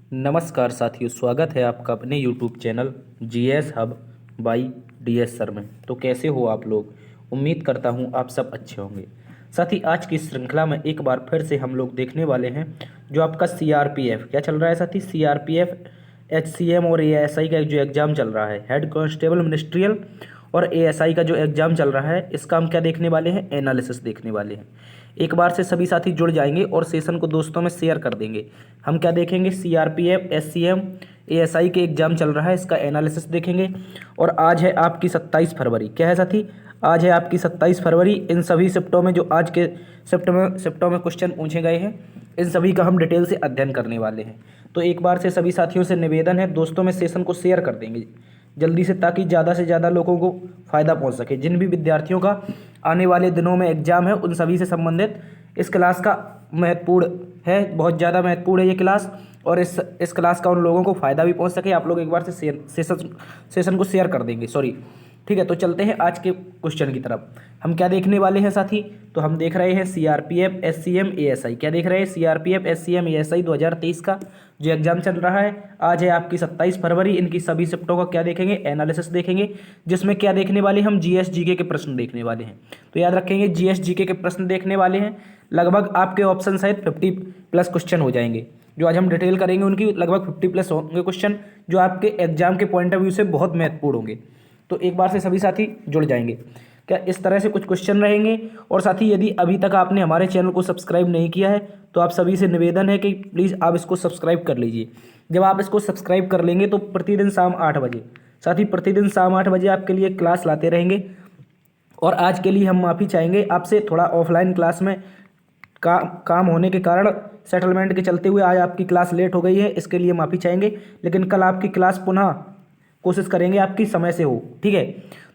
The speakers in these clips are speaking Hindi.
नमस्कार साथियों, स्वागत है आपका अपने YouTube channel GS hub by DS sir में। तो कैसे हो आप लोग? उम्मीद करता हूँ आप सब अच्छे होंगे। साथी, आज की इस श्रृंखला में एक बार फिर से हम लोग देखने वाले हैं जो आपका सीआरपीएफ क्या चल रहा है साथी, सीआरपीएफ एचसीएम और एएसआई का जो एग्ज़ाम चल रहा है, हेड कांस्टेबल मिनिस्ट्रियल और एएसआई का जो एग्ज़ाम चल रहा है, इसका हम क्या देखने वाले हैं? एनालिसिस देखने वाले हैं। एक बार से सभी साथी जुड़ जाएंगे और सेशन को दोस्तों में शेयर कर देंगे। हम क्या देखेंगे? सीआरपीएफ एचसीएम एएसआई के एग्ज़ाम चल रहा है, इसका एनालिसिस देखेंगे। और आज है आपकी 27 फरवरी। क्या है साथी? आज है आपकी 27 फरवरी। इन सभी शिफ्टों में जो आज के शिफ्टों में क्वेश्चन पूछे गए हैं, इन सभी का हम डिटेल से अध्ययन करने वाले हैं। तो एक बार से सभी साथियों से निवेदन है, दोस्तों में सेशन को शेयर कर देंगे जल्दी से, ताकि ज़्यादा से ज़्यादा लोगों को फ़ायदा पहुंच सके। जिन भी विद्यार्थियों का आने वाले दिनों में एग्ज़ाम है, उन सभी से संबंधित इस क्लास का महत्वपूर्ण है, बहुत ज़्यादा महत्वपूर्ण है ये क्लास। और इस क्लास का उन लोगों को फ़ायदा भी पहुंच सके, आप लोग एक बार से सेशन को शेयर कर देंगे। सॉरी, ठीक है। तो चलते हैं आज के क्वेश्चन की तरफ। हम क्या देखने वाले हैं साथी? तो हम देख रहे हैं सीआरपीएफ एचसीएम एएसआई। क्या देख रहे हैं? सीआरपीएफ एचसीएम एएसआई 2023 का जो एग्जाम चल रहा है। आज है आपकी 27 फरवरी। इनकी सभी शिफ्टों का क्या देखेंगे? एनालिसिस देखेंगे, जिसमें क्या देखने वाले हम? जीएस जीके के प्रश्न देखने वाले हैं। तो याद रखेंगे, जीएस जीके के प्रश्न देखने वाले हैं। लगभग आपके ऑप्शन सहित 50+ क्वेश्चन हो जाएंगे। जो आज हम डिटेल करेंगे, उनकी लगभग 50+ होंगे क्वेश्चन, जो आपके एग्जाम के पॉइंट ऑफ व्यू से बहुत महत्वपूर्ण होंगे। तो एक बार से सभी साथी जुड़ जाएंगे। क्या इस तरह से कुछ क्वेश्चन रहेंगे। और साथी, यदि अभी तक आपने हमारे चैनल को सब्सक्राइब नहीं किया है, तो आप सभी से निवेदन है कि प्लीज़ आप इसको सब्सक्राइब कर लीजिए। जब आप इसको सब्सक्राइब कर लेंगे तो प्रतिदिन शाम 8 बजे, साथी प्रतिदिन शाम 8 बजे आपके लिए क्लास लाते रहेंगे। और आज के लिए हम माफ़ी चाहेंगे आपसे, थोड़ा ऑफलाइन क्लास में काम होने के कारण, सेटलमेंट के चलते हुए आज आपकी क्लास लेट हो गई है, इसके लिए माफ़ी चाहेंगे। लेकिन कल आपकी क्लास पुनः कोशिश करेंगे आपकी समय से हो, ठीक है।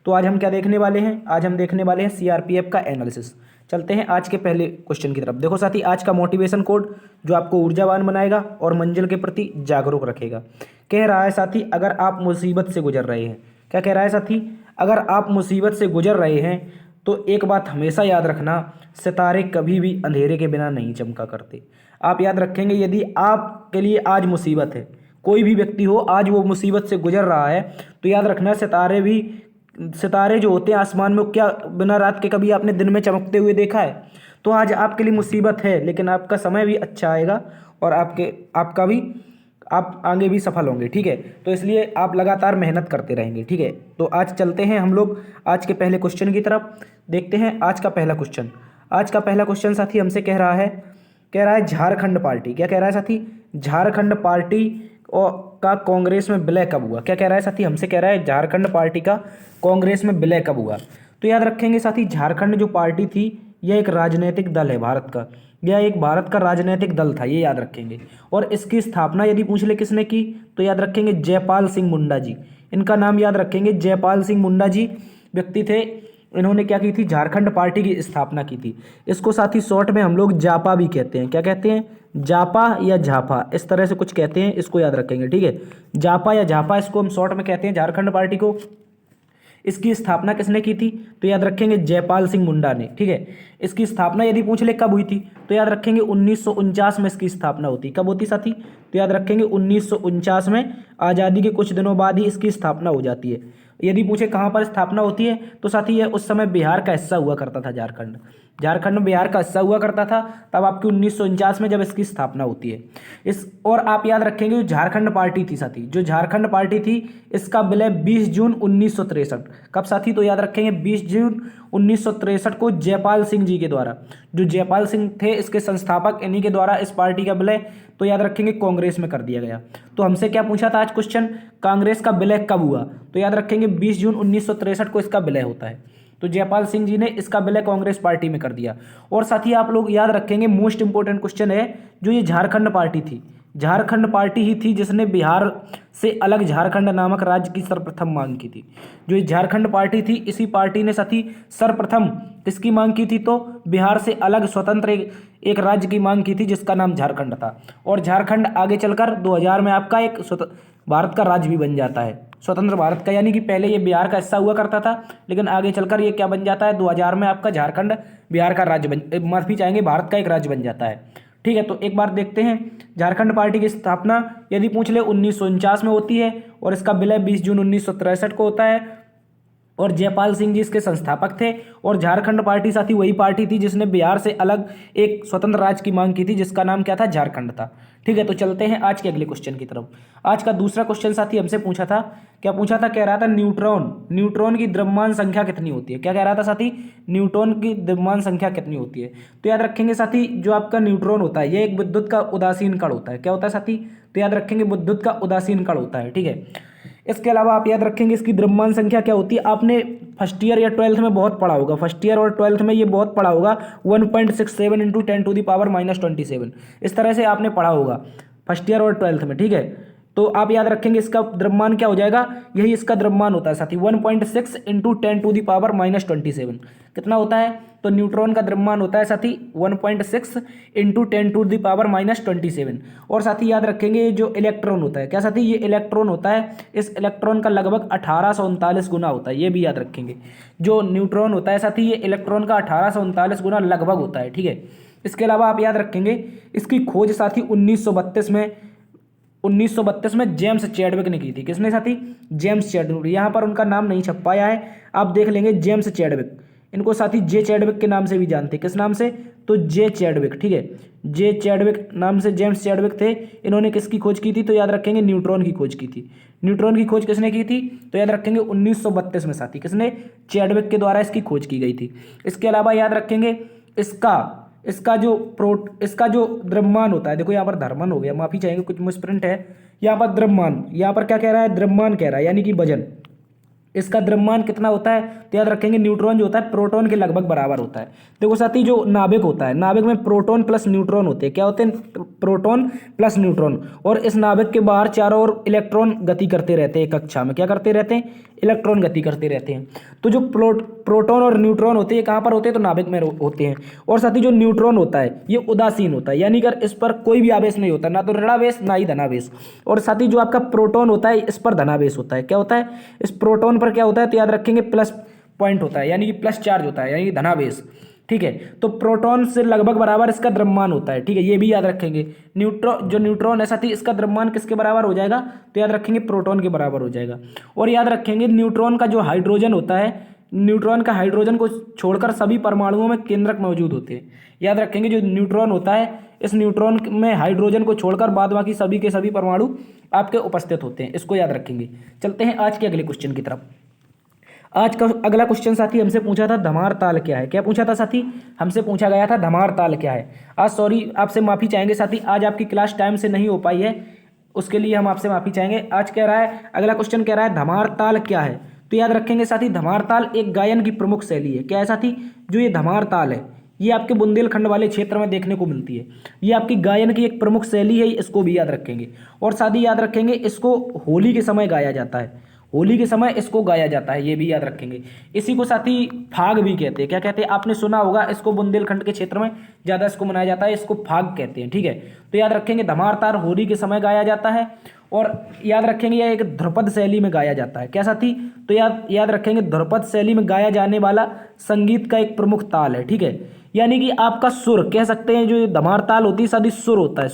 तो आज हम क्या देखने वाले हैं? आज हम देखने वाले हैं सीआरपीएफ का एनालिसिस। चलते हैं आज के पहले क्वेश्चन की तरफ। देखो साथी, आज का मोटिवेशन कोड जो आपको ऊर्जावान बनाएगा और मंजिल के प्रति जागरूक रखेगा। कह रहा है साथी, अगर आप मुसीबत से गुजर रहे हैं। क्या कह रहा है साथी? अगर आप मुसीबत से गुजर रहे हैं तो एक बात हमेशा याद रखना, सितारे कभी भी अंधेरे के बिना नहीं चमका करते। आप याद रखेंगे, यदि आपके लिए आज मुसीबत है, कोई भी व्यक्ति हो आज वो मुसीबत से गुजर रहा है, तो याद रखना सितारे जो होते हैं आसमान में, क्या बिना रात के कभी आपने दिन में चमकते हुए देखा है? तो आज आपके लिए मुसीबत है, लेकिन आपका समय भी अच्छा आएगा और आप आगे भी सफल होंगे, ठीक है। तो इसलिए आप लगातार मेहनत करते रहेंगे, ठीक है। तो आज चलते हैं हम लोग आज के पहले क्वेश्चन की तरफ। देखते हैं आज का पहला क्वेश्चन। आज का पहला क्वेश्चन साथी हमसे कह रहा है झारखंड पार्टी। क्या कह रहा है साथी? झारखंड पार्टी का कांग्रेस में विलय कब हुआ? क्या कह रहा है साथी? हमसे कह रहा है झारखंड पार्टी का कांग्रेस में विलय कब हुआ। तो याद रखेंगे साथी, झारखंड जो पार्टी थी, यह एक राजनीतिक दल है भारत का। यह एक भारत का राजनीतिक दल था, ये याद रखेंगे। और इसकी स्थापना यदि पूछ ले किसने की, तो याद रखेंगे जयपाल सिंह मुंडा जी। इनका नाम याद रखेंगे, जयपाल सिंह मुंडा जी व्यक्ति थे। इन्होंने क्या की थी? झारखंड पार्टी की स्थापना की थी। इसको साथी शॉर्ट में हम लोग जापा भी कहते हैं। क्या कहते हैं? जापा या झापा, इस तरह से कुछ कहते हैं, इसको याद रखेंगे, ठीक है। जापा या झापा, इसको हम शॉर्ट में कहते हैं झारखंड पार्टी को। इसकी स्थापना किसने की थी? तो याद रखेंगे जयपाल सिंह मुंडा ने, ठीक है। इसकी स्थापना यदि पूछ ले कब हुई थी, तो याद रखेंगे 1949 में इसकी स्थापना होती। कब होती साथी? तो याद रखेंगे 1949 में, आज़ादी के कुछ दिनों बाद ही इसकी स्थापना हो जाती है। यदि पूछे कहाँ पर स्थापना होती है, तो साथी यह उस समय बिहार का हिस्सा हुआ करता था। झारखंड बिहार का हिस्सा हुआ करता था, तब आपकी 1949 में जब इसकी स्थापना होती है। और आप याद रखेंगे, जो झारखंड पार्टी थी साथी, जो झारखंड पार्टी थी, इसका विलय 20 जून 1963। कब साथी? तो याद रखेंगे 20 जून 1963 को जयपाल सिंह जी के द्वारा, जो जयपाल सिंह थे इसके संस्थापक, इन्हीं के द्वारा इस पार्टी का विलय, तो याद रखेंगे कांग्रेस में कर दिया गया। तो हमसे क्या पूछा था आज क्वेश्चन? कांग्रेस का विलय कब हुआ? तो याद रखेंगे 20 जून 1963 को इसका विलय होता है। तो जयपाल सिंह जी ने इसका विलय कांग्रेस पार्टी में कर दिया। और साथ ही आप लोग याद रखेंगे, मोस्ट इंपोर्टेंट क्वेश्चन है, जो ये झारखंड पार्टी थी, झारखंड पार्टी ही थी जिसने बिहार से अलग झारखंड नामक राज्य की सर्वप्रथम मांग की थी। जो ये झारखंड पार्टी थी, इसी पार्टी ने साथी सर्वप्रथम किसकी मांग की थी? तो बिहार से अलग स्वतंत्र एक राज्य की मांग की थी, जिसका नाम झारखंड था। और झारखंड आगे चलकर 2000 में आपका एक भारत का राज्य भी बन जाता है, स्वतंत्र भारत का। यानी कि पहले ये बिहार का हिस्सा हुआ करता था, लेकिन आगे चलकर ये क्या बन जाता है? 2000 में आपका झारखंड बिहार का राज्य माफी चाहेंगे, भारत का एक राज्य बन जाता है, ठीक है, तो एक बार देखते हैं। झारखंड पार्टी की स्थापना यदि पूछ ले 1949 में होती है और इसका विलय 20 जून 1963 को होता है और जयपाल सिंह जी इसके संस्थापक थे। और झारखंड पार्टी साथी वही पार्टी थी जिसने बिहार से अलग एक स्वतंत्र राज्य की मांग की थी जिसका नाम क्या था, झारखंड था। ठीक है, तो चलते हैं आज के अगले क्वेश्चन की तरफ। आज का दूसरा क्वेश्चन साथी हमसे पूछा था, क्या पूछा था, कह रहा था न्यूट्रॉन की द्रव्यमान संख्या कितनी होती है। क्या कह रहा था साथी, न्यूट्रॉन की द्रव्यमान संख्या कितनी होती है। तो याद रखेंगे साथी, जो आपका न्यूट्रॉन होता है ये एक विद्युत का उदासीन कण होता है। क्या होता है साथी, तो याद रखेंगे विद्युत का उदासीन कण होता है। ठीक है, इसके अलावा आप याद रखेंगे इसकी द्रव्यमान संख्या क्या होती है। आपने फर्स्ट ईयर या ट्वेल्थ में बहुत पढ़ा होगा, फर्स्ट ईयर और ट्वेल्थ में ये बहुत पढ़ा होगा, 1.67 इंटू 10⁻⁻27। इस तरह से आपने पढ़ा होगा फर्स्ट ईयर और ट्वेल्थ में। ठीक है, तो आप याद रखेंगे इसका द्रव्यमान क्या हो जाएगा, यही इसका द्रव्यमान होता है साथी, 1.6 इंटू 10⁻⁻27 कितना होता है। तो न्यूट्रॉन का द्रव्यमान होता है साथी 1.6 इंटू 10⁻⁻27। और साथी याद रखेंगे जो इलेक्ट्रॉन होता है, क्या साथी, ये इलेक्ट्रॉन होता है, इस इलेक्ट्रॉन का लगभग 1839 गुना होता है, ये भी याद रखेंगे। जो न्यूट्रॉन होता है साथी ये इलेक्ट्रॉन का 1839 गुना लगभग होता है। ठीक है, इसके अलावा आप याद रखेंगे इसकी खोज साथी 1932 में जेम्स चैडविक ने की थी। किसने साथी, जेम्स चैडविक। यहाँ पर उनका नाम नहीं छप पाया है, आप देख लेंगे जेम्स चैडविक। इनको साथी जे चैडविक के नाम से भी जानते हैं। किस नाम से, तो जे चैडविक। ठीक है, जे चैडविक नाम से जेम्स चैडविक थे। इन्होंने किसकी खोज की थी, तो याद रखेंगे न्यूट्रॉन की खोज की थी। न्यूट्रॉन की खोज किसने की थी, तो याद रखेंगे 1932 में साथी किसने, चैडविक के द्वारा इसकी खोज की गई थी। इसके अलावा याद रखेंगे इसका जो द्रव्यमान होता है, देखो यहाँ पर धर्मन हो गया, माफी चाहेंगे कुछ मिसप्रिंट है। यहाँ पर द्रव्यमान, यहाँ पर क्या कह रहा है, द्रव्यमान कह रहा है, यानी कि वजन। इसका द्रव्यमान कितना होता है, तो याद रखेंगे न्यूट्रॉन जो होता है प्रोटॉन के लगभग बराबर होता है। देखो साथी जो नाभिक होता है, नाभिक में प्रोटॉन प्लस न्यूट्रॉन होते हैं। क्या होते हैं, प्रोटॉन प्लस न्यूट्रॉन। और इस नाभिक के बाहर चारों ओर इलेक्ट्रॉन गति करते रहते हैं, एक कक्षा में क्या करते रहते हैं, इलेक्ट्रॉन गति करते रहते हैं। तो जो प्रोटॉन और न्यूट्रॉन होते हैं कहाँ पर होते हैं, तो नाभिक में होते हैं। और साथ ही जो न्यूट्रॉन होता है ये उदासीन होता है, यानी कि इस पर कोई भी आवेश नहीं होता, ना तो ऋणावेश ना ही धनावेश। और साथ ही जो आपका प्रोटॉन होता है इस पर धनावेश होता है। क्या होता है, इस प्रोटॉन पर क्या होता है, तो याद रखेंगे प्लस पॉइंट होता है, यानी कि प्लस चार्ज होता है, यानी कि धनावेश। ठीक है, तो प्रोटॉन से लगभग बराबर इसका द्रव्यमान होता है। ठीक है, ये भी याद रखेंगे। जो न्यूट्रॉन है साथी इसका द्रव्यमान किसके बराबर हो जाएगा, तो याद रखेंगे प्रोटॉन के बराबर हो जाएगा। और याद रखेंगे न्यूट्रॉन का जो हाइड्रोजन होता है, न्यूट्रॉन का हाइड्रोजन को छोड़कर सभी परमाणुओं में केंद्रक मौजूद होते हैं। याद रखेंगे जो न्यूट्रॉन होता है इस न्यूट्रॉन में हाइड्रोजन को छोड़कर बाद बाकी सभी के सभी परमाणु आपके उपस्थित होते हैं, इसको याद रखेंगे। चलते हैं आज के अगले क्वेश्चन की तरफ। आज का अगला क्वेश्चन साथी हमसे पूछा था धमार ताल क्या है। क्या पूछा था साथी, हमसे पूछा गया था धमार ताल क्या है। आज सॉरी आपसे माफ़ी चाहेंगे साथी, आज आपकी क्लास टाइम से नहीं हो पाई है, उसके लिए हम आपसे माफ़ी चाहेंगे। आज कह रहा है, अगला क्वेश्चन कह रहा है धमार ताल क्या है। तो याद रखेंगे साथी धमार ताल एक गायन की प्रमुख शैली है। क्या है साथी, जो ये धमार ताल है ये आपके बुंदेलखंड वाले क्षेत्र में देखने को मिलती है। ये आपकी गायन की एक प्रमुख शैली है, इसको भी याद रखेंगे। और साथ ही याद रखेंगे इसको होली के समय गाया जाता है, होली के समय इसको गाया जाता है, ये भी याद रखेंगे। इसी को साथी फाग भी कहते हैं। क्या कहते हैं, आपने सुना होगा, इसको बुंदेलखंड के क्षेत्र में ज़्यादा इसको मनाया जाता है, इसको फाग कहते हैं। ठीक है, तो याद रखेंगे धमार ताल होली के समय गाया जाता है। और याद रखेंगे यह एक ध्रुपद शैली में गाया जाता है। क्या साथी, तो याद रखेंगे ध्रुपद शैली में गाया जाने वाला संगीत का एक प्रमुख ताल है। ठीक है, यानी कि आपका सुर कह सकते हैं, जो धमार ताल होती है साथी सुर होता है।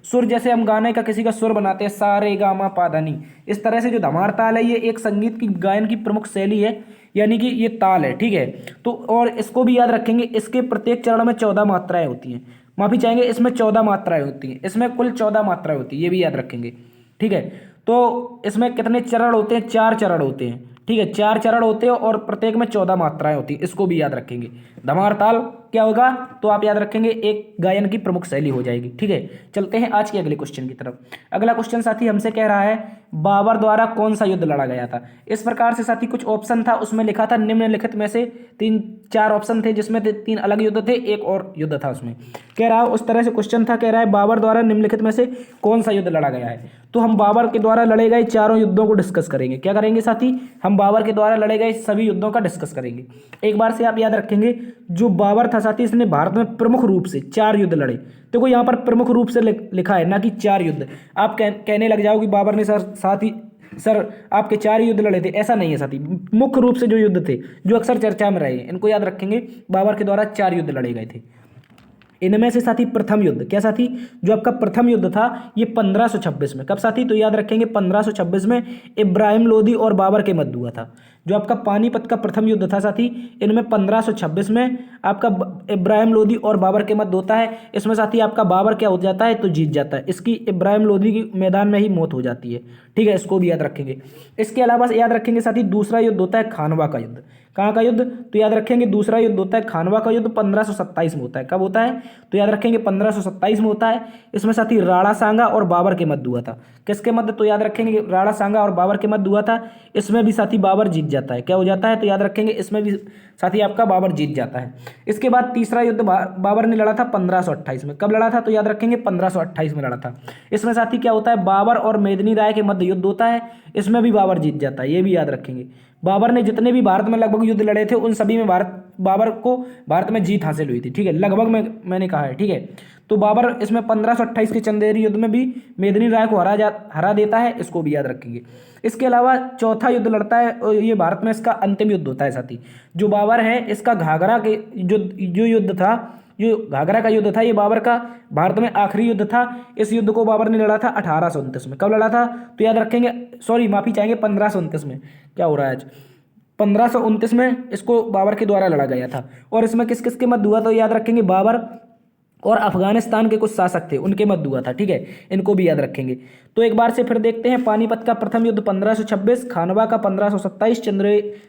सुर जैसे हम गाने का किसी का सुर बनाते हैं सा रे गा मा पा धा नी, इस तरह से जो धमार ताल है ये एक संगीत की गायन की प्रमुख शैली है, यानी कि ये ताल है। ठीक है, तो और इसको भी याद रखेंगे, इसके प्रत्येक चरण में 14 मात्राएं होती हैं। माफी चाहेंगे, इसमें 14 मात्राएं होती हैं, इसमें कुल 14 मात्राएं होती हैं, ये भी याद रखेंगे। ठीक है, तो इसमें कितने चरण होते हैं, 4 चरण होते हैं। ठीक है, 4 चरण होते हैं और प्रत्येक में 14 मात्राएं होती हैं, इसको भी याद रखेंगे। धमार ताल क्या होगा, तो आप याद रखेंगे एक गायन की प्रमुख शैली हो जाएगी। ठीक है, चलते हैं आज के अगले क्वेश्चन की तरफ। अगला क्वेश्चन साथी हमसे कह रहा है बाबर द्वारा कौन सा युद्ध लड़ा गया था। इस प्रकार से साथी कुछ ऑप्शन था, उसमें लिखा था निम्नलिखित में से 3-4 ऑप्शन थे, जिसमें 3 अलग युद्ध थे, एक और युद्ध था उसमें। कह रहा है उस तरह से क्वेश्चन था, कह रहा है बाबर द्वारा निम्नलिखित में से कौन सा युद्ध लड़ा गया है। तो हम बाबर के द्वारा लड़े गए चारों युद्धों को डिस्कस करेंगे। क्या करेंगे साथी, हम बाबर के द्वारा लड़े गए सभी युद्धों का डिस्कस करेंगे। एक बार से आप याद रखेंगे, जो बाबर था साथी इसने भारत में प्रमुख रूप से 4 युद्ध लड़े। देखो यहाँ पर प्रमुख रूप से लिखा है, ना कि 4 युद्ध। आप कहने लग जाओ कि बाबर ने सर आपके 4 युद्ध लड़े थे, ऐसा नहीं है साथी। मुख्य रूप से जो युद्ध थे जो अक्सर चर्चा में रहे, इनको याद रखेंगे, बाबर के द्वारा 4 युद्ध लड़े गए थे। इनमें से साथी प्रथम युद्ध, क्या साथी, जो आपका प्रथम युद्ध था ये 1526 में, कब साथी, तो याद रखेंगे 1526 में इब्राहिम लोदी और बाबर के मध्य हुआ था। जो आपका पानीपत का प्रथम युद्ध था साथी, इनमें 1526 में आपका इब्राहिम लोदी और बाबर के मध्य होता है। इसमें साथी आपका बाबर क्या हो जाता है, तो जीत जाता है, इसकी इब्राहिम लोदी की मैदान में ही मौत हो जाती है। ठीक है, इसको भी याद रखेंगे। इसके अलावा याद रखेंगे साथी दूसरा युद्ध होता है खानवा का युद्ध। कहाँ का युद्ध, तो याद रखेंगे दूसरा युद्ध होता है खानवा का युद्ध, 1527 में होता है। कब होता है, तो याद रखेंगे 1527 में होता है। इसमें साथी राणा सांगा और बाबर के मध्य हुआ था। किसके मध्य, तो याद रखेंगे राणा सांगा और बाबर के मध्य हुआ था। इसमें भी साथी बाबर जीत जाता है, क्या हो जाता है, तो याद रखेंगे इसमें भी साथी आपका बाबर जीत जाता है। इसके बाद तीसरा युद्ध बाबर ने लड़ा था 1528 में। कब लड़ा था, तो याद रखेंगे 1528 में लड़ा था। इसमें साथी क्या होता है, बाबर और मेदिनी राय के मध्य युद्ध होता है। इसमें भी बाबर जीत जाता है, ये भी याद रखेंगे। बाबर ने जितने भी भारत में लगभग युद्ध लड़े थे उन सभी में बाबर को भारत में जीत हासिल हुई थी। ठीक है, लगभग मैंने कहा है। ठीक है, तो बाबर इसमें 1528 के चंदेरी युद्ध में भी मेदिनी राय को हरा देता है, इसको भी याद रखेंगे। इसके अलावा चौथा युद्ध लड़ता है और ये भारत में इसका अंतिम युद्ध होता है साथी। जो बाबर है इसका घाघरा के जो युद्ध था, जो घाघरा का युद्ध था, ये बाबर का भारत में आखिरी युद्ध था। इस युद्ध को बाबर ने लड़ा था 1829 में। कब लड़ा था, तो याद रखेंगे, सॉरी माफी चाहेंगे 1529 में, क्या हो रहा है आज, 1529 में इसको बाबर के द्वारा लड़ा गया था। और इसमें किस किस के मध्य हुआ, तो याद रखेंगे बाबर और अफगानिस्तान के कुछ शासक थे उनके मध्य हुआ था। ठीक है, इनको भी याद रखेंगे। तो एक बार से फिर देखते हैं, पानीपत का प्रथम युद्ध 1526, खानवा का 1527,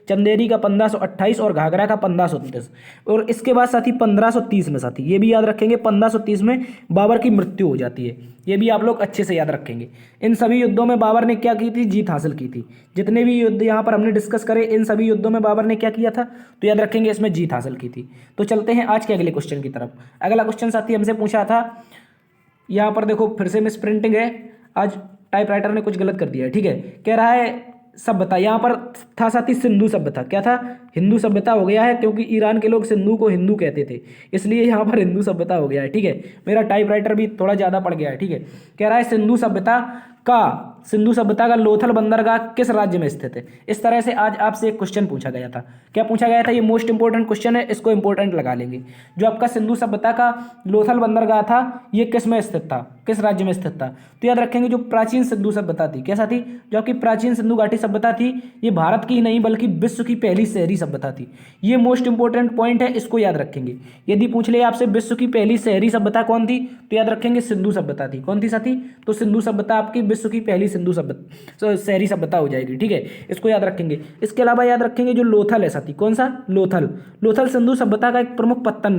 चंदेरी का 1528 और घाघरा का 1529। और इसके बाद साथी 1530 में साथी ये भी याद रखेंगे 1530 में बाबर की मृत्यु हो जाती है। ये भी आप लोग अच्छे से याद रखेंगे। इन सभी युद्धों में बाबर ने क्या की थी, जीत हासिल की थी। जितने भी युद्ध यहाँ पर हमने डिस्कस करे इन सभी युद्धों में बाबर ने क्या किया था, तो याद रखेंगे इसमें जीत हासिल की थी। तो चलते हैं आज के अगले क्वेश्चन की तरफ। अगला क्वेश्चन साथी हमसे पूछा था, यहाँ पर देखो फिर से मिस प्रिंटिंग है, आज टाइपराइटर ने कुछ गलत कर दिया है। ठीक है, कह रहा है सभ्यता, यहाँ पर था साथी सिंधु सभ्यता, क्या था, हिंदू सभ्यता हो गया है, क्योंकि ईरान के लोग सिंधु को हिंदू कहते थे, इसलिए यहाँ पर हिंदू सभ्यता हो गया है। ठीक है, मेरा टाइपराइटर भी थोड़ा ज़्यादा पड़ गया है। ठीक है, कह रहा है सिंधु सभ्यता का लोथल बंदरगाह किस राज्य में स्थित है। इस तरह से आज आपसे एक क्वेश्चन पूछा गया था। क्या पूछा गया था, ये मोस्ट इंपोर्टेंट क्वेश्चन है, इसको इंपोर्टेंट लगा लेंगे। जो आपका सिंधु सभ्यता का लोथल बंदरगाह था ये किस में स्थित था, किस राज्य में स्थित था, तो याद रखेंगे जो प्राचीन सिंधु सभ्यता थी, कैसा थी, जो आपकी प्राचीन सिंधु घाटी सभ्यता थी ये भारत की ही नहीं बल्कि विश्व की पहली शहरी सभ्यता थी। ये मोस्ट इंपोर्टेंट पॉइंट है, इसको याद रखेंगे। यदि पूछ ले आपसे विश्व की पहली शहरी सभ्यता कौन थी, तो याद रखेंगे सिंधु सभ्यता थी। कौन थी साथी, तो सिंधु सभ्यता आपकी विश्व की पहली शहरी सभ्यता हो जाएगी। ठीक है, इसको याद रखेंगे। इसके अलावा याद रखेंगे जो लोथल है साथी, कौन सा, लोथल सिंधु सभ्यता का एक प्रमुख पत्तन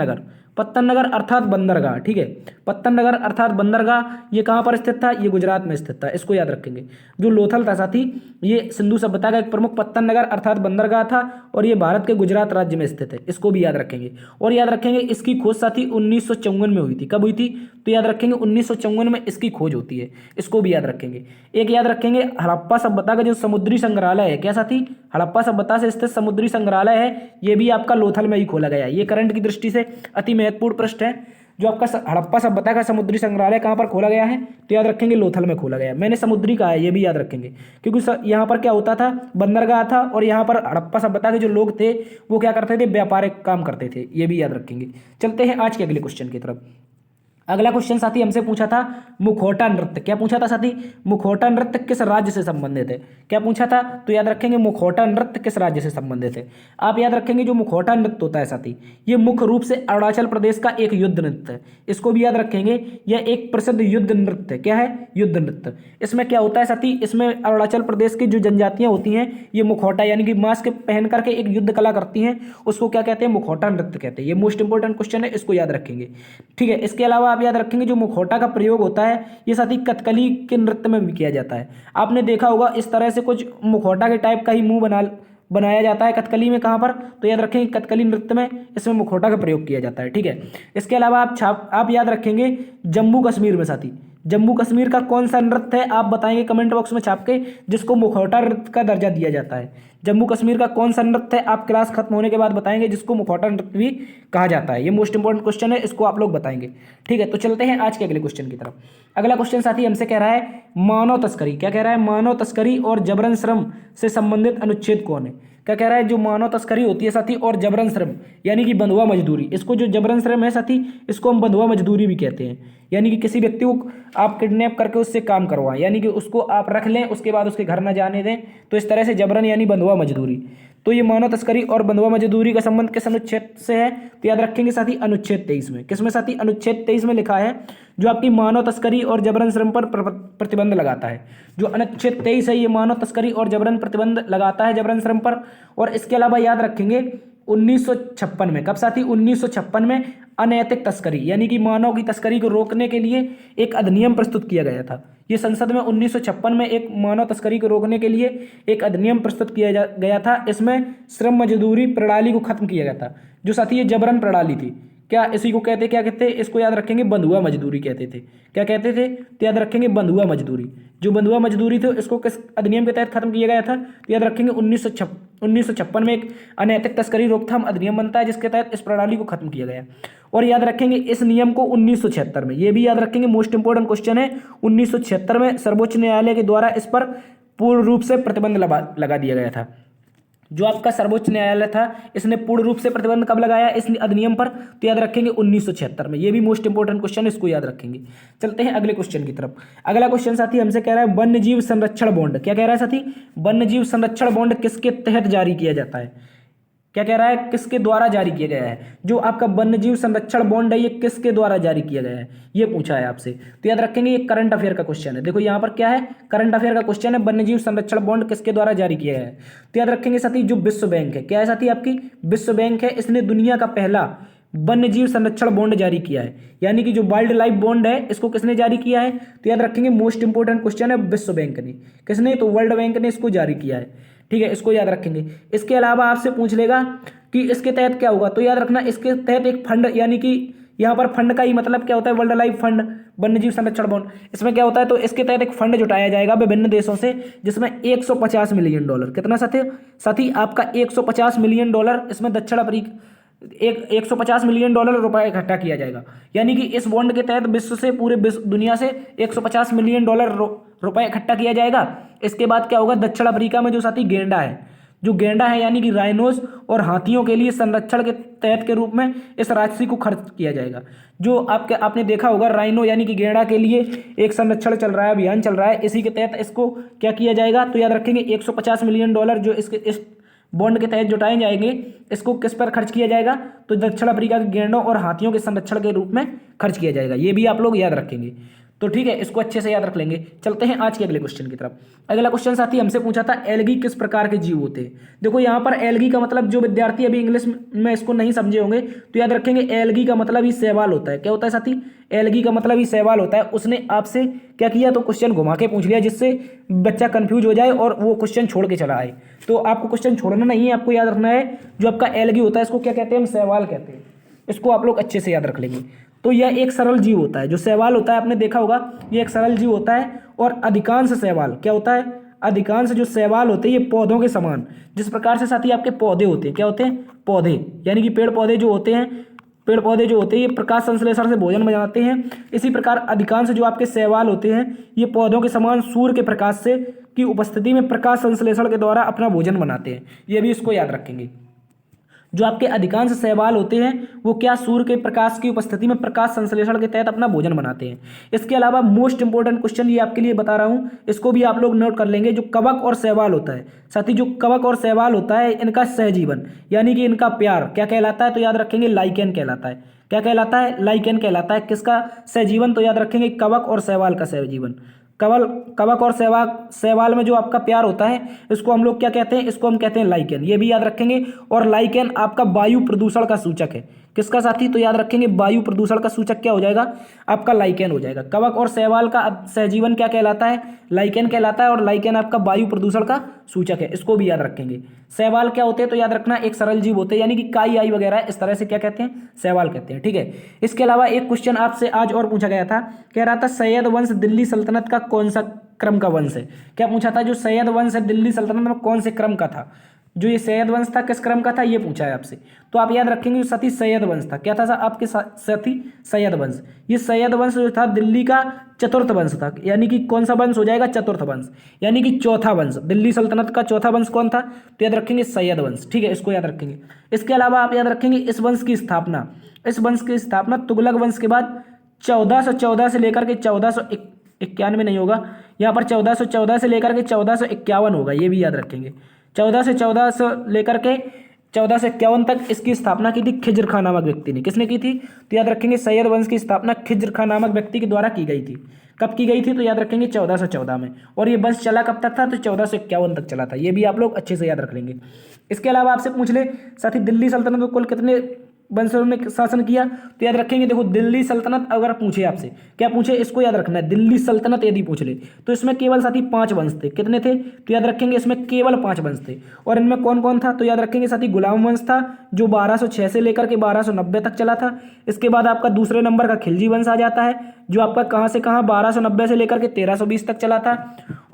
नगर अर्थात बंदरगाह। ठीक है, पत्तन नगर अर्थात बंदरगाह ये कहाँ पर स्थित था, ये गुजरात में स्थित था, इसको याद रखेंगे। जो लोथल था साथी ये सिंधु सभ्यता का एक प्रमुख पत्तन नगर अर्थात बंदरगाह था और ये भारत के गुजरात राज्य में स्थित है, इसको भी याद रखेंगे। और याद रखेंगे इसकी खोज साथी 1954 में हुई थी। कब हुई थी, तो याद रखेंगे 1954 में इसकी खोज होती है, इसको भी याद रखेंगे। एक याद रखेंगे हड़प्पा सभ्यता का जो समुद्री संग्रहालय है, क्या साथी, हड़प्पा सभ्यता से स्थित समुद्री संग्रहालय है, ये भी आपका लोथल में ही खोला गया है। ये करंट की दृष्टि से अति महत्वपूर्ण प्रश्न है। जो आपका हड़प्पा सभ्यता का समुद्री संग्रहालय कहाँ पर खोला गया है, तो याद रखेंगे लोथल में खोला गया है। मैंने समुद्री कहा है, ये भी याद रखेंगे, क्योंकि यहाँ पर क्या होता था, बंदरगाह था और यहाँ पर हड़प्पा सभ्यता के जो लोग थे वो क्या करते थे, व्यापारिक काम करते थे, ये भी याद रखेंगे। चलते हैं आज के अगले क्वेश्चन की तरफ। अगला क्वेश्चन साथी हमसे पूछा था मुखौटा नृत्य, क्या पूछा था साथी, मुखौटा नृत्य किस राज्य से संबंधित है, क्या पूछा था, तो याद रखेंगे मुखौटा नृत्य किस राज्य से संबंधित है। आप याद रखेंगे जो मुखौटा नृत्य होता है साथी ये मुख्य रूप से अरुणाचल प्रदेश का एक युद्ध नृत्य है, इसको भी याद रखेंगे। यह एक प्रसिद्ध युद्ध नृत्य, क्या है, युद्ध नृत्य। इसमें क्या होता है साथी, इसमें अरुणाचल प्रदेश की जो जनजातियां होती हैं ये मुखौटा यानी कि मास्क पहन करके एक युद्ध कला करती हैं, उसको क्या कहते हैं, मुखौटा नृत्य कहते हैं। ये मोस्ट इंपोर्टेंट क्वेश्चन है, इसको याद रखेंगे। ठीक है, इसके अलावा आप याद रखेंगे जो मुखौटा का प्रयोग होता है ये साथी कथकली के नृत्य में भी किया जाता है। आपने देखा होगा इस तरह से कुछ मुखौटा के टाइप का ही मुंह बनाया जाता है कथकली में, कहाँ पर, तो याद रखेंगे कथकली नृत्य में इसमें मुखौटा का प्रयोग किया जाता है। ठीक है, इसके अलावा आप याद रखेंगे जम्मू कश्मीर में साथी, जम्मू कश्मीर का कौन सा नृत्य है आप बताएंगे कमेंट बॉक्स में छाप के जिसको मुखौटा नृत्य का दर्जा दिया जाता है। जम्मू कश्मीर का कौन सा नृत्य है आप क्लास खत्म होने के बाद बताएंगे, जिसको मुखौटा नृत्य भी कहा जाता है। ये मोस्ट इंपॉर्टेंट क्वेश्चन है, इसको आप लोग बताएंगे। ठीक है, तो चलते हैं आज के अगले क्वेश्चन की तरफ। अगला क्वेश्चन साथी हमसे कह रहा है मानव तस्करी, क्या कह रहा है, मानव तस्करी और जबरन श्रम से संबंधित अनुच्छेद कौन है। क्या कह रहा है, जो मानव तस्करी होती है साथी और जबरन श्रम यानी कि बंधुआ मजदूरी, इसको जो जबरन श्रम है साथी इसको हम बंधुआ मजदूरी भी कहते हैं। यानी कि किसी व्यक्ति को आप किडनैप करके उससे काम करवाएं, यानी कि उसको आप रख लें, उसके बाद उसके घर न जाने दें, तो इस तरह से जबरन यानी बंधुआ मजदूरी। तो ये मानव तस्करी और बंधुआ मजदूरी का संबंध किस अनुच्छेद से है, तो याद रखेंगे साथी अनुच्छेद 23 में। किसमें साथी, अनुच्छेद 23 में लिखा है जो आपकी मानव तस्करी और जबरन श्रम पर प्रतिबंध लगाता है। जो अनुच्छेद 23 है ये मानव तस्करी और जबरन प्रतिबंध लगाता है, जबरन श्रम पर। और इसके अलावा याद रखेंगे 1956 में, कब साथी, 1956 में अनैतिक तस्करी यानी कि मानव की तस्करी को रोकने के लिए एक अधिनियम प्रस्तुत किया गया था। ये संसद में 1956 में एक मानव तस्करी को रोकने के लिए एक अधिनियम प्रस्तुत किया गया था। इसमें श्रम मजदूरी प्रणाली को खत्म किया गया था। जो साथी ये जबरन प्रणाली थी, क्या इसी को कहते, क्या कहते हैं, इसको याद रखेंगे बंधुआ मजदूरी कहते थे। क्या कहते थे, तो याद रखेंगे बंधुआ मजदूरी। जो बंधुआ मजदूरी थी इसको किस अधिनियम के तहत खत्म किया गया था, तो याद रखेंगे 1956 में एक अनैतिक तस्करी रोकथाम अधिनियम बनता है जिसके तहत इस प्रणाली को खत्म किया गया। और याद रखेंगे इस नियम को 1976 में, ये भी याद रखेंगे मोस्ट इंपोर्टेंट क्वेश्चन है, 1976 में सर्वोच्च न्यायालय के द्वारा इस पर पूर्ण रूप से प्रतिबंध लगा दिया गया था। जो आपका सर्वोच्च न्यायालय था इसने पूर्ण रूप से प्रतिबंध कब लगाया इस अधिनियम पर, तो याद रखेंगे 1976 में। ये भी मोस्ट इंपोर्टेंट क्वेश्चन है, इसको याद रखेंगे। चलते हैं अगले क्वेश्चन की तरफ। अगला क्वेश्चन साथी हमसे कह रहा है वन्य जीव संरक्षण बॉन्ड, क्या कह रहा है साथी, वन्य जीव संरक्षण बॉन्ड किसके तहत जारी किया जाता है। क्या कह रहा है, किसके द्वारा जारी किया गया है। जो आपका वन्यजीव संरक्षण बॉन्ड है ये किसके द्वारा जारी किया गया है, ये पूछा है आपसे। तो याद रखेंगे ये करंट अफेयर का क्वेश्चन है। देखो यहाँ पर क्या है, करंट अफेयर का क्वेश्चन है, वन्यजीव संरक्षण बॉन्ड किसके द्वारा जारी किया गया है। तो याद रखेंगे साथी जो विश्व बैंक है, क्या है साथी आपकी विश्व बैंक है, इसने दुनिया का पहला वन्यजीव संरक्षण बॉन्ड जारी किया है। यानी कि जो वाइल्ड लाइफ बॉन्ड है इसको किसने जारी किया है, तो याद रखेंगे मोस्ट इंपोर्टेंट क्वेश्चन है विश्व बैंक ने। किसने, तो वर्ल्ड बैंक ने इसको जारी किया है। ठीक है, इसको याद रखेंगे। इसके अलावा आपसे पूछ लेगा कि इसके तहत क्या होगा, तो याद रखना इसके तहत एक फंड, यानी कि यहाँ पर फंड का ही मतलब क्या होता है, वर्ल्ड लाइफ फंड वन्यजीव संरक्षण बॉन्ड, इसमें क्या होता है, तो इसके तहत एक फंड जुटाया जाएगा विभिन्न देशों से जिसमें $150 मिलियन, कितना साथी आपका $150 मिलियन इसमें दक्षिण अफ्रीका $150 मिलियन रुपए इकट्ठा किया जाएगा। यानी कि इस बॉन्ड के तहत विश्व से पूरे दुनिया से $150 मिलियन रुपए इकट्ठा किया जाएगा। इसके बाद क्या होगा, दक्षिण अफ्रीका में जो साथी गेंडा है, जो गेंडा है यानी कि राइनोस और हाथियों के लिए संरक्षण के तहत के रूप में इस राशि को खर्च किया जाएगा। जो आपने देखा होगा राइनो यानी कि गेंडा के लिए एक संरक्षण चल रहा है, अभियान चल रहा है, इसी के तहत इसको क्या किया जाएगा, तो याद रखेंगे $150 मिलियन जो इस बॉन्ड के तहत जुटाए जाएंगे, इसको किस पर खर्च किया जाएगा, तो दक्षिण अफ्रीका के गेंडों और हाथियों के संरक्षण के रूप में खर्च किया जाएगा। ये भी आप लोग याद रखेंगे। तो ठीक है, इसको अच्छे से याद रख लेंगे। चलते हैं आज के अगले क्वेश्चन की तरफ। अगला क्वेश्चन साथी हमसे पूछा था एल्गी किस प्रकार के जीव होते हैं। देखो यहाँ पर एल्गी का मतलब, जो विद्यार्थी अभी इंग्लिश में इसको नहीं समझे होंगे तो याद रखेंगे एल्गी का मतलब ही शैवाल होता है। क्या होता है साथी, एल्गी का मतलब ही शैवाल होता है। उसने आपसे क्या किया, तो क्वेश्चन घुमा के पूछ लिया जिससे बच्चा कंफ्यूज हो जाए और वो क्वेश्चन छोड़ के चला आए। तो आपको क्वेश्चन छोड़ना नहीं है, आपको याद रखना है जो आपका एल्गी होता है इसको क्या कहते हैं, हम शैवाल कहते हैं। इसको आप लोग अच्छे से याद रख लेंगे। तो यह एक सरल जीव होता है, जो शैवाल होता है आपने देखा होगा, ये एक सरल जीव होता है। और अधिकांश शैवाल क्या होता है, अधिकांश जो शैवाल होते हैं ये पौधों के समान, जिस प्रकार से साथी आपके पौधे होते हैं, क्या होते हैं, पौधे यानी कि पेड़ पौधे जो होते हैं, पेड़ पौधे जो होते हैं ये प्रकाश संश्लेषण से भोजन बनाते हैं। इसी प्रकार अधिकांश जो आपके शैवाल होते हैं ये पौधों के समान सूर्य के प्रकाश से की उपस्थिति में प्रकाश संश्लेषण के द्वारा अपना भोजन बनाते हैं। ये भी इसको याद रखेंगे। जो आपके अधिकांश शैवाल होते हैं वो क्या, सूर्य के प्रकाश की उपस्थिति में प्रकाश संश्लेषण के तहत अपना भोजन बनाते हैं। इसके अलावा मोस्ट इंपोर्टेंट क्वेश्चन ये आपके लिए बता रहा हूं, इसको भी आप लोग नोट कर लेंगे। जो कवक और शैवाल होता है साथी, जो कवक और शैवाल होता है इनका सहजीवन यानी कि इनका प्यार क्या कहलाता है, तो याद रखेंगे लाइकेन कहलाता है। क्या कहलाता है, लाइकेन कहलाता है। किसका सहजीवन, तो याद रखेंगे कवक और शैवाल का सहजीवन। कवक और शैवाल में जो आपका प्यार होता है इसको हम लोग क्या कहते हैं, इसको हम कहते हैं लाइकेन। ये भी याद रखेंगे। और लाइकेन आपका वायु प्रदूषण का सूचक है। किसका साथी, तो याद रखेंगे वायु प्रदूषण का सूचक क्या हो जाएगा, आपका लाइकेन हो जाएगा। कवक और शैवाल का सहजीवन क्या कहलाता है, लाइकेन कहलाता है। और लाइकेन आपका वायु प्रदूषण का सूचक है, इसको भी याद रखेंगे। शैवाल क्या होते हैं, तो याद रखना एक सरल जीव होते हैं, यानी कि काई आई वगैरह इस तरह से क्या कहते हैं, शैवाल कहते हैं। ठीक है, इसके अलावा एक क्वेश्चन आपसे आज और पूछा गया था, कह रहा था सैयद वंश दिल्ली सल्तनत का कौन सा क्रम का वंश है। क्या पूछा था, जो सैयद वंश है दिल्ली सल्तनत में कौन से क्रम का था, जो ये सैयद वंश था किस क्रम का था, ये पूछा है आपसे। तो आप याद रखेंगे जो सती सैयद वंश था, क्या था आपके सती सैयद वंश। ये सैयद वंश जो था दिल्ली का चतुर्थ वंश था, यानी कि कौन सा वंश हो जाएगा, चतुर्थ वंश, यानी कि चौथा वंश। दिल्ली सल्तनत का चौथा वंश कौन था, तो याद रखेंगे सैयद वंश। ठीक है, इसको याद रखेंगे। इसके अलावा आप याद रखेंगे इस वंश की स्थापना तुगलक वंश के बाद 1414 से लेकर के 1491 नहीं होगा, यहाँ पर 1414 से लेकर के 1451 होगा, ये भी याद रखेंगे। 14 लेकर के 1451 तक इसकी स्थापना की थी खिज्र खां नामक व्यक्ति ने। किसने की थी, तो याद रखेंगे सैयद वंश की स्थापना खिज्र खां नामक व्यक्ति के द्वारा की गई थी। कब की गई थी, तो याद रखेंगे 1414 में। और ये वंश चला कब तक था, तो 1451 तक चला था। ये भी आप लोग अच्छे से याद रख लेंगे। इसके अलावा आपसे पूछ ले साथ ही दिल्ली सल्तनत में कुल कितने वंशों ने शासन किया, तो याद रखेंगे देखो दिल्ली सल्तनत अगर पूछे आपसे, क्या पूछे, इसको याद रखना है। दिल्ली सल्तनत यदि पूछ ले तो इसमें केवल साथी 5 वंश थे। कितने थे, तो याद रखेंगे इसमें केवल 5 वंश थे। और इनमें कौन कौन था, तो याद रखेंगे साथी गुलाम वंश था जो 1206 से लेकर के 1290 तक चला था। इसके बाद आपका दूसरे नंबर का खिलजी वंश आ जाता है जो आपका कहाँ से कहाँ 1290 से लेकर के 1320 तक चला था।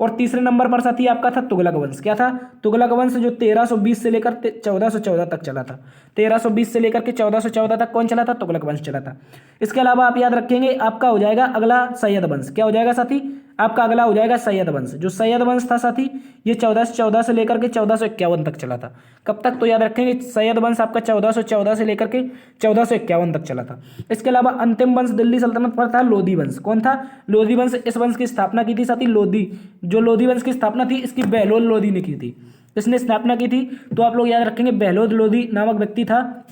और तीसरे नंबर पर साथी आपका था तुगलक वंश। क्या था, तुगलक वंश जो 1320 से लेकर 1414 तक चला था। 1320 से लेकर के 1414 तक कौन चला था, तुगलक वंश चला था। इसके अलावा आप याद रखेंगे आपका हो जाएगा अगला सैयद वंश। क्या हो जाएगा साथी, आपका अगला हो जाएगा सैयद वंश। जो सैयद वंश था साथी ये 1414 से लेकर के 1451 तक चला था। कब तक, तो याद रखेंगे सैयद वंश आपका 1414 से लेकर के 1451 तक चला था। इसके अलावा अंतिम वंश दिल्ली सल्तनत पर था लोधी वंश। कौन था, लोधी वंश। इस वंश की स्थापना की थी साथी लोधी, जो लोधी वंश की स्थापना थी इसकी बहलोद लोधी ने की थी। इसने स्थापना की थी, तो आप लोग याद रखेंगे बहलोद लोधी नामक व्यक्ति था,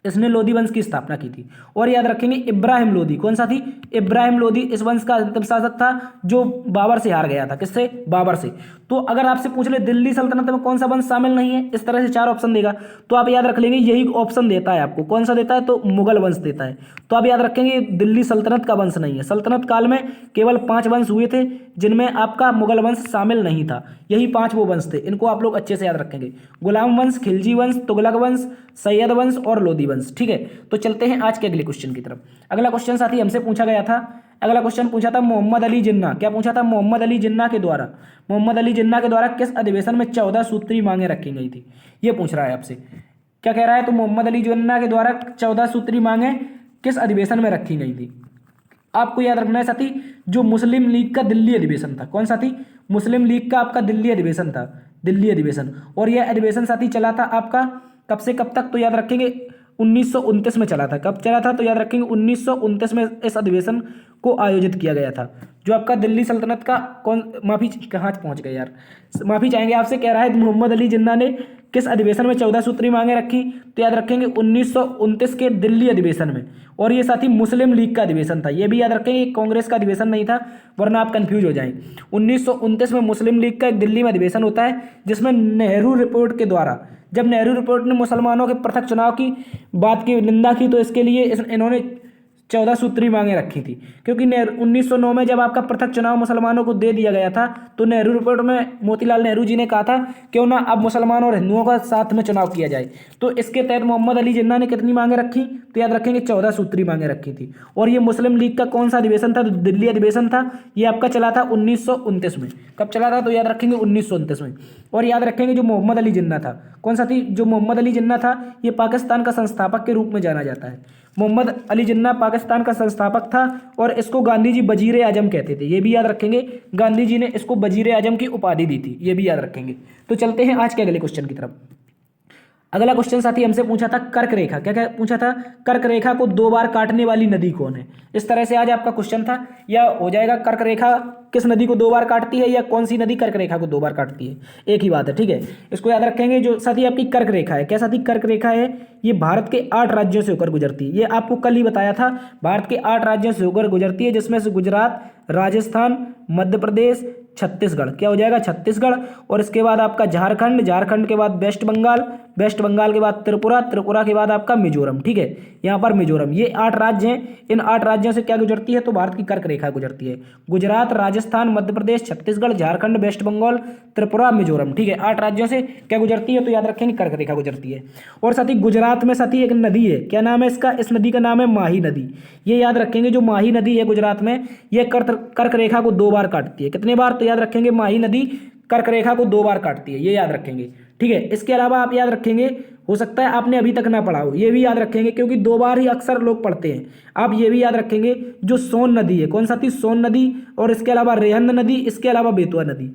इसने लोधी वंश की स्थापना की थी। और याद रखेंगे इब्राहिम लोधी। कौन सा थी, इब्राहिम लोधी इस वंश का अंतिम शासक था जो बाबर से हार गया था। किससे, बाबर से। तो अगर आपसे पूछ ले दिल्ली सल्तनत में कौन सा वंश शामिल नहीं है, इस तरह से 4 ऑप्शन देगा, तो आप याद रख लेंगे यही ऑप्शन देता है आपको। कौन सा देता है, तो मुगल वंश देता है। तो आप याद रखेंगे दिल्ली सल्तनत का वंश नहीं है। सल्तनत काल में केवल 5 वंश हुए थे जिनमें आपका मुगल वंश शामिल नहीं था। यही 5 वो वंश थे, इनको आप लोग अच्छे से याद रखेंगे। गुलाम वंश, खिलजी वंश, तुगलक वंश, सैयद वंश और लोधी वंश। ठीक है, तो चलते हैं आज के अगले क्वेश्चन की तरफ। अगला क्वेश्चन साथी हमसे पूछा गया था, अगला क्वेश्चन पूछा था मोहम्मद अली जिन्ना। क्या पूछा था, मोहम्मद अली जिन्ना के द्वारा किस अधिवेशन में 14 सूत्री मांगे रखी गई थी, ये पूछ रहा है आपसे। क्या कह रहा है, तो मोहम्मद अली जिन्ना के द्वारा 14 सूत्री मांगे किस अधिवेशन में रखी गई थी। आपको याद रखना है साथी जो मुस्लिम लीग का दिल्ली अधिवेशन था। कौन सा थी, मुस्लिम लीग का आपका दिल्ली अधिवेशन था, दिल्ली अधिवेशन। और यह अधिवेशन साथी चला था आपका कब से कब तक, तो याद रखेंगे 1929 में चला था। कब चला था, तो याद रखेंगे 1929 में इस अधिवेशन को आयोजित किया गया था। जो आपका दिल्ली सल्तनत का माफी कहाँ पहुंच गए यार, माफी चाहेंगे आपसे। कह रहा है मोहम्मद अली जिन्ना ने किस अधिवेशन में 14 सूत्री मांगे रखी, तो याद रखेंगे 1929 के दिल्ली अधिवेशन में। और ये साथी मुस्लिम लीग का अधिवेशन था, ये भी याद रखेंगे, कांग्रेस का अधिवेशन नहीं था, वरना आप कंफ्यूज हो जाएं। 1929 में मुस्लिम लीग का एक दिल्ली में अधिवेशन होता है जिसमें नेहरू रिपोर्ट के द्वारा, जब नेहरू रिपोर्ट ने मुसलमानों के पृथक चुनाव की बात की निंदा की, तो इसके लिए इन्होंने 14 सूत्री मांगे रखी थी। क्योंकि 1909 में जब आपका पृथक चुनाव मुसलमानों को दे दिया गया था, तो नेहरू रिपोर्ट में मोतीलाल नेहरू जी ने कहा था क्यों ना अब मुसलमानों और हिंदुओं का साथ में चुनाव किया जाए। तो इसके तहत मोहम्मद अली जिन्ना ने कितनी मांगे रखी, तो याद रखेंगे 14 सूत्री मांगे रखी थी। और ये मुस्लिम लीग का कौन सा अधिवेशन था, तो दिल्ली अधिवेशन था। ये आपका चला था 1929 में। कब चला था, तो याद रखेंगे 1929 में। और याद रखेंगे जो मोहम्मद अली जिन्ना था, कौन सा थी, जो मोहम्मद अली जिन्ना था ये पाकिस्तान का संस्थापक के रूप में जाना जाता है। मोहम्मद अली जिन्ना पाकिस्तान का संस्थापक था और इसको गांधी जी वजीर आजम कहते थे। ये भी याद रखेंगे, गांधी जी ने इसको वजीर आजम की उपाधि दी थी, ये भी याद रखेंगे। तो चलते हैं आज के अगले क्वेश्चन की तरफ। अगला क्वेश्चन साथी हमसे पूछा था कर्क रेखा। क्या क्या पूछा था, कर्क रेखा को 2 बार काटने वाली नदी कौन है। इस तरह से आज आपका क्वेश्चन था, या हो जाएगा कर्क रेखा किस नदी को 2 बार काटती है, या कौन सी नदी कर्क रेखा को 2 बार काटती है, एक ही बात है। ठीक है, इसको याद रखेंगे। जो साथी आपकी कर्क रेखा है, क्या साथी कर्क रेखा है, ये भारत के 8 राज्यों से होकर गुजरती है। ये आपको कल ही बताया था, भारत के 8 राज्यों से होकर गुजरती है, जिसमें से गुजरात, राजस्थान, मध्य प्रदेश, छत्तीसगढ़। क्या हो जाएगा, छत्तीसगढ़। और इसके बाद आपका झारखंड, झारखंड के बाद वेस्ट बंगाल, वेस्ट बंगाल के बाद त्रिपुरा, त्रिपुरा के बाद आपका मिजोरम। ठीक है, यहाँ पर मिजोरम। ये 8 राज्य हैं। इन 8 राज्यों से क्या गुजरती है, तो भारत की कर्क रेखा गुजरती है। गुजरात, राजस्थान, मध्य प्रदेश, छत्तीसगढ़, झारखंड, वेस्ट बंगाल, त्रिपुरा, मिजोरम। ठीक है, 8 राज्यों से क्या गुजरती है, तो याद रखेंगे कर्क रेखा गुजरती है। और साथ ही गुजरात में साथी एक नदी है, क्या नाम है इसका, इस नदी का नाम है माही नदी। ये याद रखेंगे, जो माही नदी है गुजरात में, ये कर्क रेखा को 2 बार काटती है। कितने बार, तो याद रखेंगे माही नदी कर्क रेखा को 2 बार काटती है, ये याद रखेंगे। ठीक है। इसके अलावा आप याद रखेंगे, हो सकता है आपने अभी तक ना पढ़ा हो, ये भी याद रखेंगे क्योंकि 2 बार ही अक्सर लोग पढ़ते हैं। आप ये भी याद रखेंगे जो सोन नदी है, कौन सा थी, सोन नदी, और इसके अलावा रेहंद नदी, इसके अलावा बेतवा नदी।